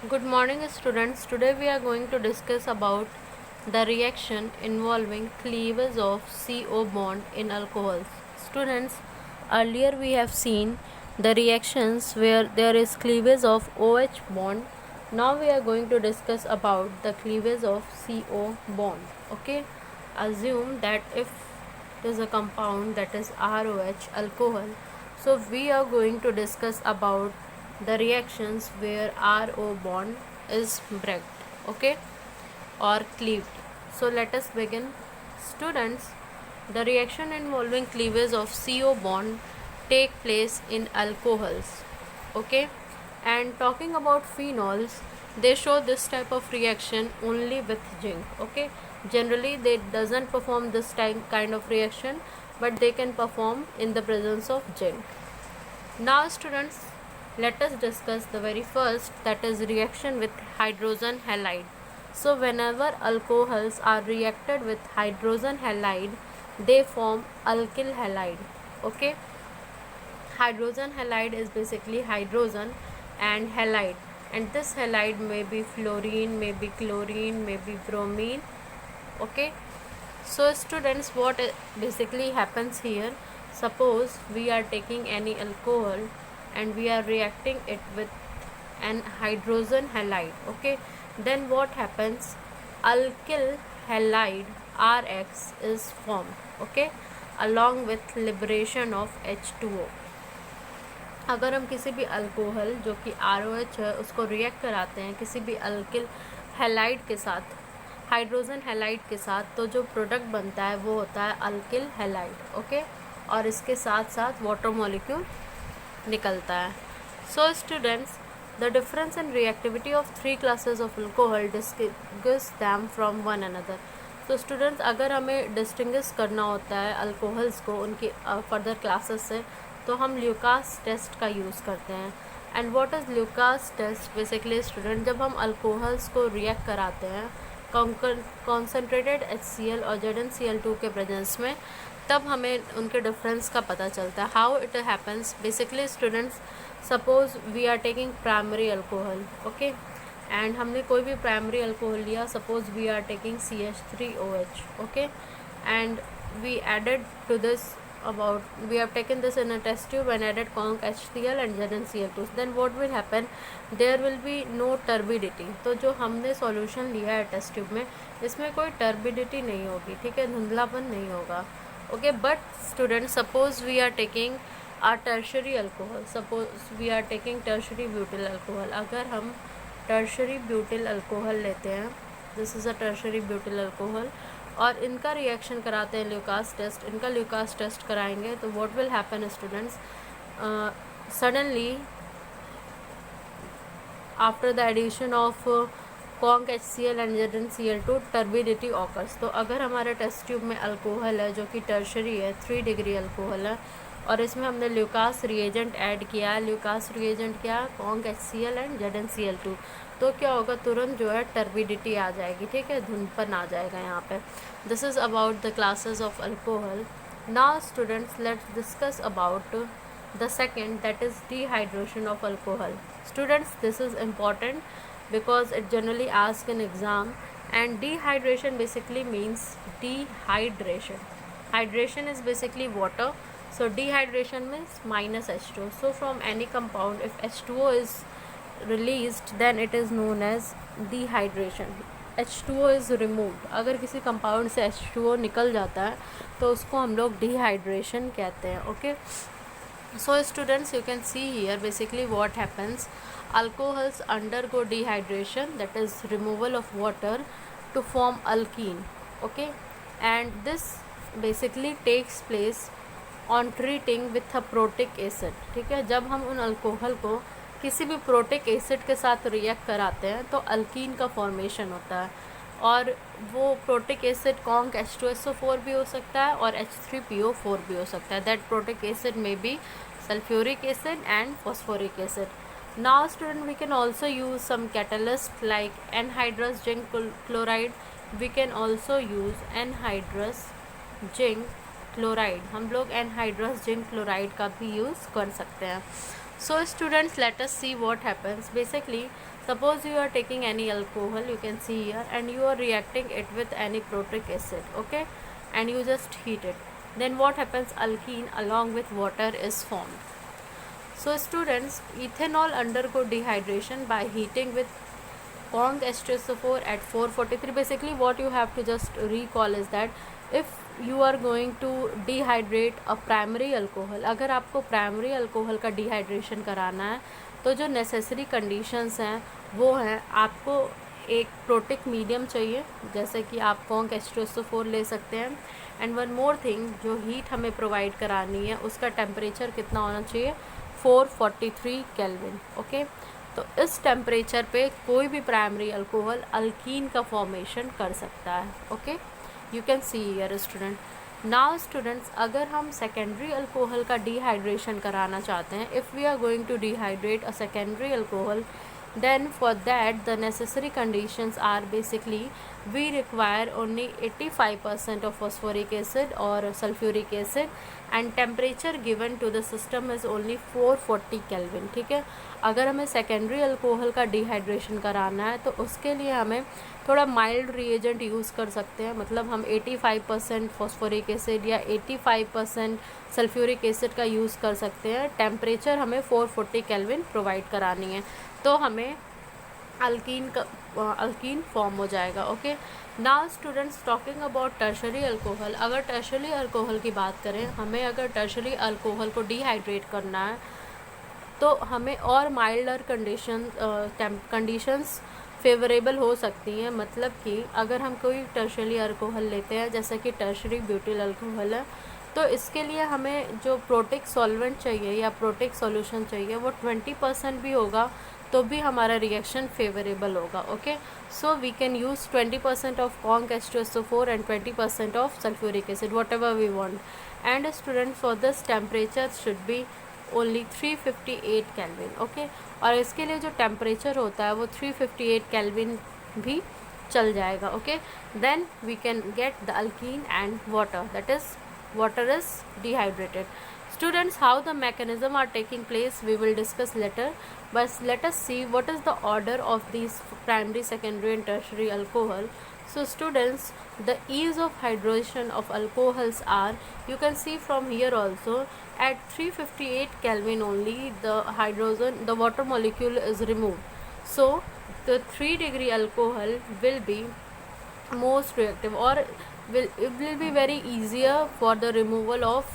Good morning students. Today we are going to discuss about the reaction involving cleavage of CO bond in alcohols. Students, earlier we have seen the reactions where there is cleavage of OH bond. Now we are going to discuss about the cleavage of CO bond. Okay, assume that if it is a compound that is ROH alcohol, so we are going to discuss about the reactions where RO bond is break, okay, or cleaved. So let us begin. Students, the reaction involving cleavage of CO bond take place in alcohols, okay, and talking about phenols, they show this type of reaction only with zinc, okay. Generally they doesn't perform this kind of reaction, but they can perform in the presence of zinc. Now students, let us discuss the very first, that is reaction with hydrogen halide. So whenever alcohols are reacted with hydrogen halide, they form alkyl halide, okay. Hydrogen halide is basically hydrogen and halide, and this halide may be fluorine, may be chlorine, may be bromine, okay. So students, what basically happens here, suppose we are taking any alcohol and we are reacting it with an hydrogen halide, okay, then what happens, alkyl halide RX is formed, okay, along with liberation of H2O. अगर हम किसी भी alcohol जो कि ROH है उसको react कराते हैं किसी भी अल्किल हैलाइड के साथ, हाइड्रोजन हैलाइड के साथ, तो जो प्रोडक्ट बनता है वो होता है अल्किल हैलाइड, ओके, और इसके साथ साथ वाटर मॉलिक्यूल निकलता है. So students, the difference in reactivity of 3 classes of alcohol distinguish them from one another. तो स्टूडेंट्स, अगर हमें डिस्टिंग्विश करना होता है अल्कोहल्स को उनकी फर्दर क्लासेस से, तो हम ल्यूकास टेस्ट का यूज़ करते हैं. And what is Lucas test? Basically student, जब हम अल्कोहल्स को रिएक्ट कराते हैं कॉन्सेंट्रेटेड HCl और ZnCl2 के प्रेजेंस में, तब हमें उनके डिफरेंस का पता चलता है. How it happens? Basically students, suppose we are taking primary alcohol, okay, and हमने कोई भी प्राइमरी अल्कोहल लिया, suppose we are taking CH3OH, okay, and we added to this we have taken this in a test tube and added conc HCl and ZnCl2, then what will happen, there will be no turbidity. तो जो हमने solution लिया है test tube में, इसमें कोई turbidity नहीं होगी, ठीक है, धुंधलापन नहीं होगा, okay. But student, suppose we are taking are tertiary alcohol, suppose we are taking tertiary butyl alcohol. अगर हम टर्शरी ब्यूटिल अल्कोहल लेते हैं, this is a tertiary butyl alcohol, और इनका रिएक्शन कराते हैं ल्यूकास टेस्ट, इनका ल्यूकास टेस्ट कराएंगे, तो what will happen students, suddenly after the addition of conc HCl and ZnCl2 turbidity occurs. तो अगर हमारे टेस्ट ट्यूब में अल्कोहल है जो कि टर्शरी है, 3 डिग्री अल्कोहल है, और इसमें हमने ल्यूकास रिएजेंट ऐड किया है. ल्यूकास रिएजेंट क्या? Conc HCl and ZnCl2. तो क्या होगा, तुरंत जो है टर्बिडिटी आ जाएगी, ठीक है, धुंधपन आ जाएगा यहाँ पे. This is about the classes of alcohol. Now students, let's discuss about the second, that is dehydration of alcohol. Students, this is important because it generally asks in exam, and dehydration basically means dehydration. Hydration is basically water, so dehydration means minus H2O. So from any compound, if H2O is released, then it is known as dehydration. H2O is removed. अगर किसी compound से H2O निकल जाता है तो उसको हम लोग डिहाइड्रेशन कहते हैं, okay. So students, you can see here basically what happens, alcohols undergo dehydration, that is removal of water to form alkene, okay, and this basically takes place on treating with a protic acid, ठीक है. जब हम उन alcohol को किसी भी protic acid के साथ रिएक्ट कराते हैं तो अल्कीन का फॉर्मेशन होता है, और वो प्रोटिक एसिड कॉन्क H2SO4 भी हो सकता है और H3PO4 भी हो सकता है. दैट प्रोटिक एसिड में B sulfuric acid and phosphoric acid. Now student, we can also use some catalyst like anhydrous zinc chloride. We can also use anhydrous zinc chloride. हम लोग anhydrous zinc chloride का भी use कर सकते हैं. So students, let us see what happens. Basically, Suppose you are taking any alcohol, you can see here, and you are reacting it with any protic acid, okay, and you just heat it. Then what happens? Alkene along with water is formed. So students, ethanol undergo dehydration by heating with Kong H2SO4 at 443. Basically what you have to just recall is that if you are going to dehydrate a primary alcohol, अगर आपको primary alcohol का dehydration कराना है तो जो necessary conditions हैं वो हैं, आपको एक प्रोटिक मीडियम चाहिए, जैसे कि आप कॉन्क H2SO4 ले सकते हैं, एंड वन मोर थिंग, जो हीट हमें प्रोवाइड करानी है उसका टेम्परेचर कितना होना चाहिए? 443 केल्विन, ओके। तो इस टेम्परेचर पे कोई भी प्राइमरी अल्कोहल अल्कीन का फॉर्मेशन कर सकता है, okay. You can see here student. Now students, अगर हम सेकेंडरी अल्कोहल का डिहाइड्रेशन कराना चाहते हैं, if we are going to dehydrate a secondary alcohol, then for that the necessary conditions are basically we require only 85% of phosphoric acid or sulfuric acid and temperature given to the system is only 440 Kelvin, ठीक है। अगर हमें secondary alcohol का dehydration कराना है तो उसके लिए हमें थोड़ा माइल्ड रिएजेंट यूज़ कर सकते हैं, मतलब हम 85% फॉस्फोरिक एसिड या 85% सल्फ्यूरिक एसिड का यूज़ कर सकते हैं। टेम्परेचर हमें 440 केल्विन प्रोवाइड करानी है तो हमें अल्कीन फॉर्म हो जाएगा, okay. Now students, talking about tertiary alcohol, अगर टर्शरी अल्कोहल की बात करें, हमें अगर टर्शरी अल्कोहल को डिहाइड्रेट करना है तो हमें और माइल्डर कंडीशंस फेवरेबल हो सकती हैं। मतलब कि अगर हम कोई टर्शरी अल्कोहल लेते हैं जैसे कि टर्शरी ब्यूटिल अल्कोहल है, तो इसके लिए हमें जो प्रोटिक सॉल्वेंट चाहिए या प्रोटिक सॉल्यूशन चाहिए वो 20% भी होगा तो भी हमारा रिएक्शन फेवरेबल होगा, okay. So we can use 20% of conc H2SO4 and 20% of sulphuric acid, whatever we want. And student, for this temperature should be only 358 kelvin, okay. और इसके लिए जो टेम्परेचर होता है वो 358 केल्विन भी चल जाएगा, okay. Then we can get the alkene and water, that is water is dehydrated. Students, how the mechanism are taking place we will discuss later, but let us see what is the order of these primary, secondary and tertiary alcohol. So students, the ease of hydration of alcohols are, you can see from here also, at 358 Kelvin only the water molecule is removed. So the 3-degree alcohol will be most reactive, or it will be very easier for the removal of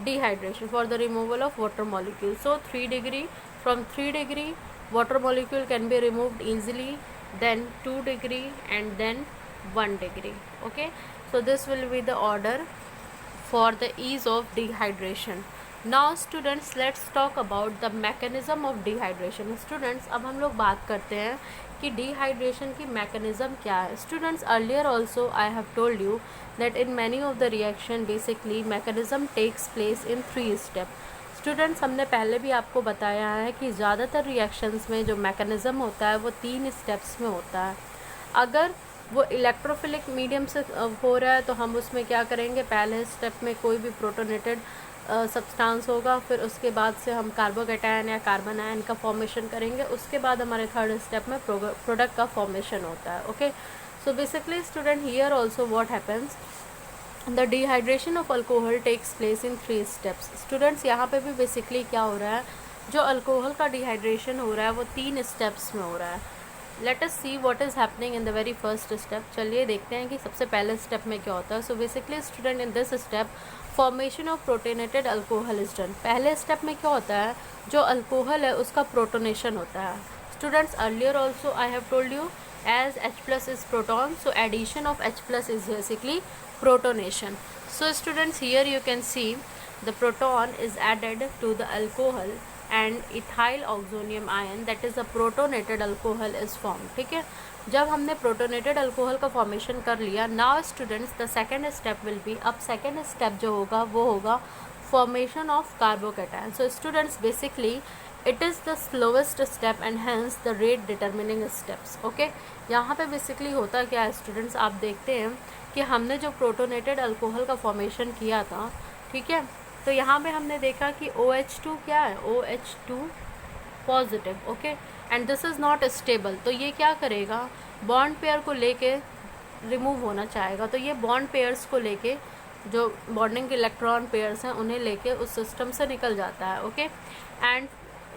dehydration, for the removal of water molecule. So 3-degree, from 3-degree water molecule can be removed easily, then 2-degree and then 1-degree, okay. So this will be the order for the ease of dehydration. Now students, let's talk about the mechanism of dehydration. Students, अब हम लोग बात करते हैं कि dehydration की mechanism क्या है। Students, earlier also I have told you that in many of the reaction basically mechanism takes place in 3 step. Students, हमने पहले भी आपको बताया है कि ज़्यादातर रिएक्शंस में जो मैकेनिज़्म होता है वो 3 स्टेप्स में होता है। अगर वो इलेक्ट्रोफिलिक मीडियम से हो रहा है तो हम उसमें क्या करेंगे, पहले स्टेप में कोई भी प्रोटोनेटेड सब्सटेंस होगा, फिर उसके बाद से हम कार्बोकैटायन या कार्बन आयन का फॉर्मेशन करेंगे, उसके बाद हमारे थर्ड स्टेप में प्रोडक्ट का फॉर्मेशन होता है, okay. So basically student, here also what happens, the dehydration of alcohol takes place in 3 steps. Students, यहाँ पे भी बेसिकली क्या हो रहा है, जो अल्कोहल का डिहाइड्रेशन हो रहा है वो 3 स्टेप्स में हो रहा है। Let us see what is happening in the very first step. चलिए देखते हैं कि सबसे पहले स्टेप में क्या होता है। सो basically student, in this step formation of protonated alcohol is done. पहले स्टेप में क्या होता है, जो अल्कोहल है उसका प्रोटोनेशन होता है। Students, earlier also I have told you as H+ is proton, so addition of H+ is basically protonation. So students, here you can see the proton is added to the alcohol and ethyl oxonium ion, that is a protonated alcohol is formed, ठीक है। जब हमने protonated alcohol का formation कर लिया, now students the second step will be, अब second step जो होगा वो होगा formation of carbocation. So students, basically it is the slowest step and hence the rate determining steps, okay. यहाँ पे बेसिकली होता क्या है स्टूडेंट्स, आप देखते हैं कि हमने जो प्रोटोनेटेड अल्कोहल का फॉर्मेशन किया था, ठीक है, तो यहाँ पे हमने देखा कि OH2 क्या है, OH2 positive, okay, and this is not stable, तो ये क्या करेगा, बॉन्ड पेयर को लेके रिमूव होना चाहेगा, तो ये बॉन्ड पेयर्स को लेके, जो बॉन्डिंग के इलेक्ट्रॉन पेयर्स हैं उन्हें लेके उस सिस्टम से निकल जाता है, okay, and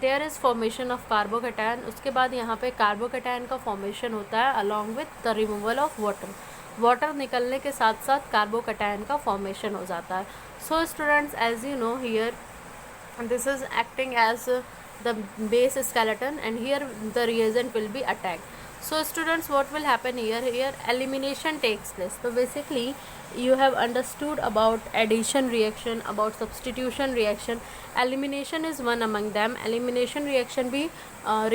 there is formation of carbocation. उसके बाद यहाँ पे कार्बोकैटायन का फॉर्मेशन होता है along with the removal of water, water निकलने के साथ साथ कार्बोकैटायन का फॉर्मेशन हो जाता है। So students, as you know here this is acting as the base skeleton, and here the reagent will be attacked. So students, what will happen here elimination takes place. So basically you have understood about addition reaction, about substitution reaction. Elimination is one among them. Elimination reaction भी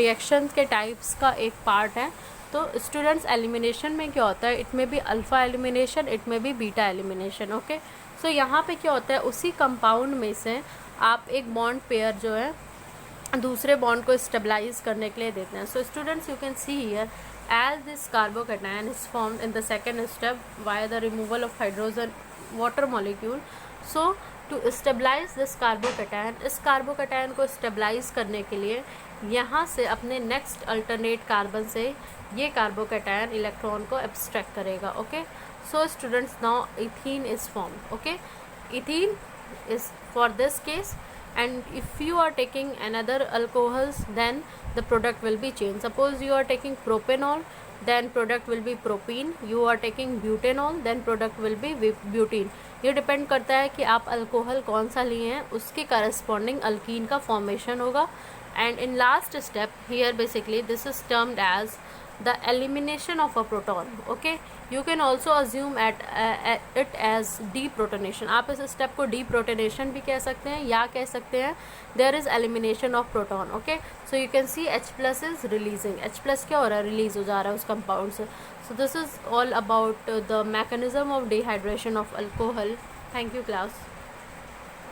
reactions के types का एक part है। तो students, elimination में क्या होता है, इट में भी अल्फ़ा एलिमिनेशन, इट में भी बीटा एलिमिनेशन, ओके। सो यहाँ पे क्या होता है, उसी कंपाउंड में से आप एक बॉन्ड पेयर जो है दूसरे बॉन्ड को स्टेबलाइज करने के लिए देते हैं। So students, you can see here as this carbocation is formed in the second step via the removal of hydrogen water molecule. So to stabilize this carbocation, इस कार्बोकैटायन को स्टेबलाइज करने के लिए यहाँ से अपने नेक्स्ट अल्टरनेट कार्बन से ये कार्बोकैटायन इलेक्ट्रॉन को एब्स्ट्रैक्ट करेगा, okay. So students, now ethene is formed, okay. Ethene is for this case, and if you are taking another alcohols, then the product will be changed. Suppose you are taking propanol, then product will be propene. You are taking butanol, then product will be butene. ये depend करता है कि आप alcohol कौन सा लिए हैं, उसके करस्पॉन्डिंग अल्कीन का फॉर्मेशन होगा। And in last step here basically this is termed as the elimination of a proton, okay. You can also assume it as deprotonation. आप इस स्टेप को deprotonation भी कह सकते हैं या कह सकते हैं there is elimination of proton, okay. So you can see H plus is releasing, H plus क्या हो रहा है, रिलीज हो जा रहा है उस कंपाउंड से। So this is all about the mechanism of dehydration of alcohol. Thank you class.